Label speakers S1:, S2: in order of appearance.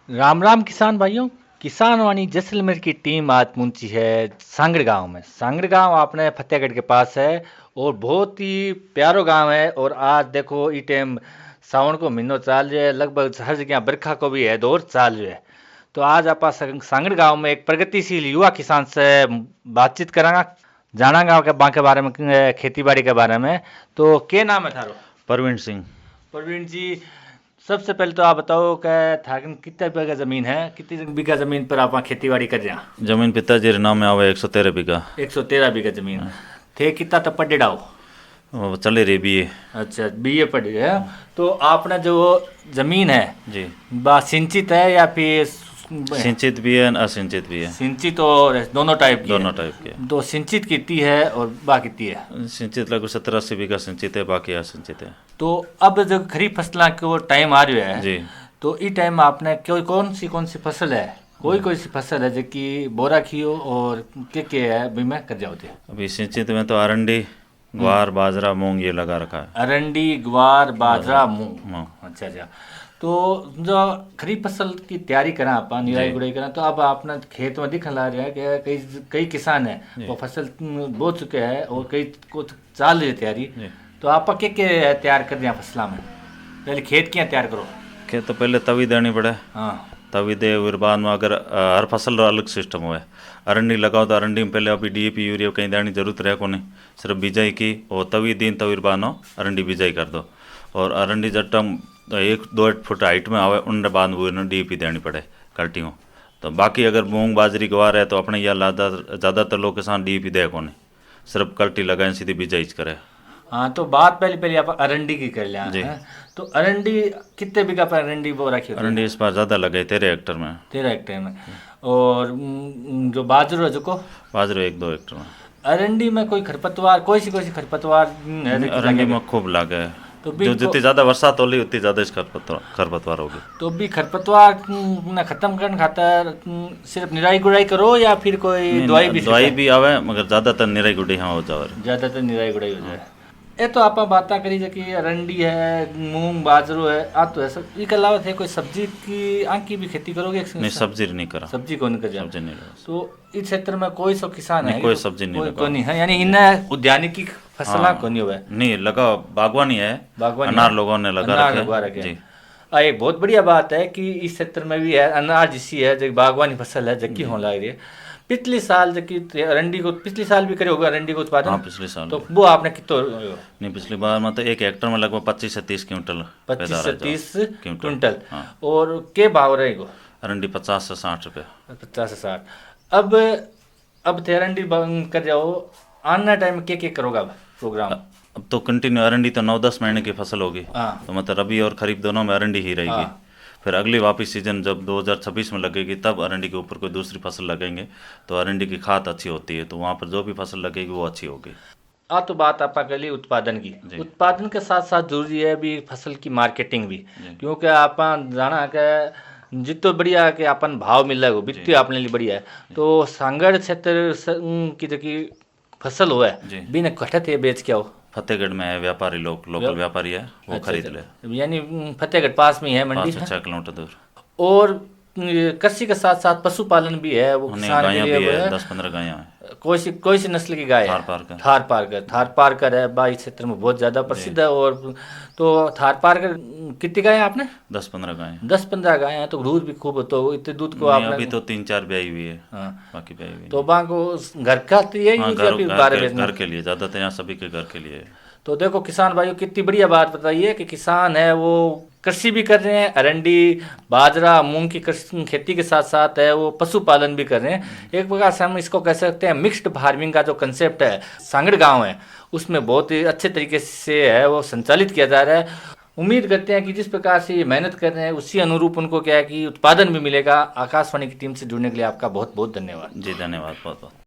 S1: राम राम किसान भाइयों। किसान वाणी जैसलमेर की टीम आज पहुंची है सांगड़ गांव में। सांगड़ गांव अपने फतेहगढ़ के पास है और बहुत ही प्यारो गांव है। और आज देखो ई टाइम सावन को महीनों चाल रहा है, लगभग हर जगह बरखा को भी है दौर चाल रहा है। तो आज आप सांगड़ गांव में एक प्रगतिशील युवा किसान से बातचीत करांगा, जानांगा के बाके बारे में, खेती बाड़ी के बारे में। तो क्या नाम है थारो?
S2: परवीन सिंह।
S1: प्रवीण जी, सबसे पहले तो आप बताओ कि थाकन कितना बीघा जमीन है, कितनी बीघा जमीन पर आप खेती बाड़ी कर रहे हैं?
S2: जमीन पिताजी रे नाम में आवे 113 बीघा।
S1: 113 बीघा जमीन थे। कितना तक पढ़े हो?
S2: वो चले रही बीए।
S1: अच्छा, बीए पढ़े है। तो आपने जो जमीन है
S2: जी,
S1: बा सिंचित है या फिर
S2: सिंचित भी है असिंचित भी है।
S1: सिंचित और दोनों टाइप की?
S2: दोनों टाइप के।
S1: तो सिंचित कितनी है और बा कितनी है?
S2: सिंचित लगभग 70-80 बीघा सिंचित है, बाकी असिंचित है।
S1: तो अब जो खरीफ फसलों को टाइम आ रहा है
S2: जी,
S1: तो इस टाइम आपने कौन सी फसल है, कोई सी फसल है जो कि बोरा खियो और के है भी मैं कर जाओ थे?
S2: अभी सिंचित में तो अरंडी, ग्वार, बाजरा, मूंग ये लगा रखा है।
S1: अरंडी, ग्वार, बाजरा, मूंग।
S2: हाँ।
S1: अच्छा अच्छा। तो जो खरीफ फसल की तैयारी करा आप निराई गुड़ाई करा, तो अब आपने खेत में दिखने लग रहा है कि कई कई किसान है वो फसल बो चुके हैं और कई को चाल रही है तैयारी। तो आप क्या तैयार कर रहे हैं फसलों में? पहले खेत क्या तैयार करो?
S2: खेत तो पहले तवी देनी पड़े।
S1: हाँ,
S2: तवी दे फिर बाद में अगर हर फसल रो अलग सिस्टम हुए। अरंडी लगाओ तो अरंडी में पहले अभी डीएपी यूरिया कहीं देने जरूरत रहे को नहीं, सिर्फ बिजाई की और तवी दिन तवी बानो अरंडी बिजाई कर दो। और अरंडी जब टम 1-2 फुट हाइट में आवे उनके बाद वो डीएपी देनी पड़े कल्टी में। तो बाकी अगर मूंग, बाजरी, ग्वार है तो अपने यहाँ ज़्यादातर लोग किसान डीएपी दे को नहीं, सिर्फ कल्टी लगाए सीधी बिजाई करे।
S1: हाँ। तो बात पहले आप अरंडी की कर लिया
S2: जी।
S1: है। तो अरंडी कितने बीघा पर अरंडी बो रखी होती है?
S2: अरंडी इस बार ज़्यादा लगे 13 हेक्टर में।
S1: 13 हेक्टेयर में। और जो बाजरो है जो को
S2: बाजरे 1-2 हेक्टर में।
S1: अरंडी में कोई खरपतवार, कोई सी खरपतवार है जो कि
S2: अरंडी
S1: लगेगा?
S2: में खूब लागे।
S1: तो भी
S2: जो जितनी ज़्यादा बरसात होगी उतनी ज़्यादा इस खरपतवार होगी।
S1: तो भी खरपतवार न खत्म करने खातर सिर्फ निराई गुड़ाई करो या फिर कोई दवाई भी?
S2: दवाई भी आवे मगर ज़्यादातर निराई गुडी हाँ हो जावे।
S1: ज़्यादातर निराई गुड़ाई हो जाए। ये तो आप बात करी जो कि अरंडी है, मूंग, बाजरो है, आ तो है सब। इसके अलावा थे कोई सब्जी की आँख की भी खेती करोगे?
S2: नहीं, सब्जी नहीं करा।
S1: सब्जी को नहीं कर
S2: सब्जी नहीं लगा।
S1: तो इस क्षेत्र में कोई सो किसान है?
S2: कोई सब्जी नहीं लगा।
S1: कोई नहीं है, यानी इन्हें उद्यानिकी फसला को नहीं हुआ?
S2: नहीं लगा, बागवानी है।
S1: बागवानी
S2: अनार लोगों ने लगा रखे।
S1: जी। एक बहुत बढ़िया बात है कि इस क्षेत्र में भी है अनार जिसी है जो बागवानी फसल है जबकि होने लग रही है। पिछले साल जबकि अरंडी को पिछले साल भी करे होगा अरंडी को उत्पादन?
S2: हाँ, पिछले साल।
S1: तो वो आपने कितना?
S2: नहीं, पिछली बार में तो 1 हेक्टर में लगभग 25 से 30 क्विंटल।
S1: 25 से 30 क्विंटल।
S2: हाँ।
S1: और के भाव रहेगा?
S2: अरंडी 50 से 60 रुपये।
S1: 50 से 60। अब थे अरंडी कर जाओ, आना टाइम क्या करोगा प्रोग्राम?
S2: अब तो कंटिन्यू अरंडी तो 9-10 महीने की फसल होगी।
S1: हाँ।
S2: तो मतलब रबी और खरीफ दोनों में अरंडी ही रहेगी।
S1: हाँ।
S2: फिर अगली वापस सीजन जब 2026 में लगेगी तब अरंडी के ऊपर कोई दूसरी फसल लगेंगे तो अरंडी की खाद अच्छी होती है, तो वहाँ पर जो भी फसल लगेगी वो अच्छी होगी।
S1: तो बात आप कर ली उत्पादन की। उत्पादन के साथ साथ जरूरी है भी फसल की मार्केटिंग भी, क्योंकि आप जाना कि जितो बढ़िया के अपन भाव मिल रहा है बित्ती अपने लिए बढ़िया है। तो सांगड़ क्षेत्र की जो की फसल हो है बिना कटत है बेच क्या हो?
S2: फतेहगढ़ में है व्यापारी लोग, लोकल व्यापारी है वो खरीद ले।
S1: यानी फतेहगढ़ पास में है मंडी?
S2: 5-6 किलोमीटर दूर।
S1: और कृषि के साथ साथ पशुपालन भी है, वो किसान के लिए है।
S2: 10-15 गायें हैं।
S1: कोई सी नस्ल की गाय है? थार पारकर है बा, इस क्षेत्र में बहुत ज्यादा प्रसिद्ध है। और तो थार पारकर कितनी गाय है आपने?
S2: 10-15 गायें।
S1: 10-15 गाय हैं। तो दूध भी खूब होता है, इतने दूध को आपने?
S2: अभी तो 3-4 ब्याई हुई है।
S1: हाँ।
S2: बाकी ब्याई हुई
S1: तो वहाँ को घर का
S2: घर के लिए ज्यादातर यहाँ सभी के घर के लिए।
S1: तो देखो किसान भाइयों, कितनी बढ़िया बात बताइए कि किसान है वो कृषि भी कर रहे हैं, अरंडी, बाजरा, मूंग की खेती के साथ साथ है वो पशुपालन भी कर रहे हैं। एक प्रकार से हम इसको कह सकते हैं मिक्स्ड फार्मिंग का जो कंसेप्ट है सांगड़ गांव है उसमें बहुत ही अच्छे तरीके से है वो संचालित किया जा रहा है। उम्मीद करते हैं कि जिस प्रकार से ये मेहनत कर रहे हैं उसी अनुरूप उनको क्या है कि उत्पादन भी मिलेगा। आकाशवाणी की टीम से जुड़ने के लिए आपका बहुत बहुत धन्यवाद।
S2: जी, धन्यवाद बहुत बहुत।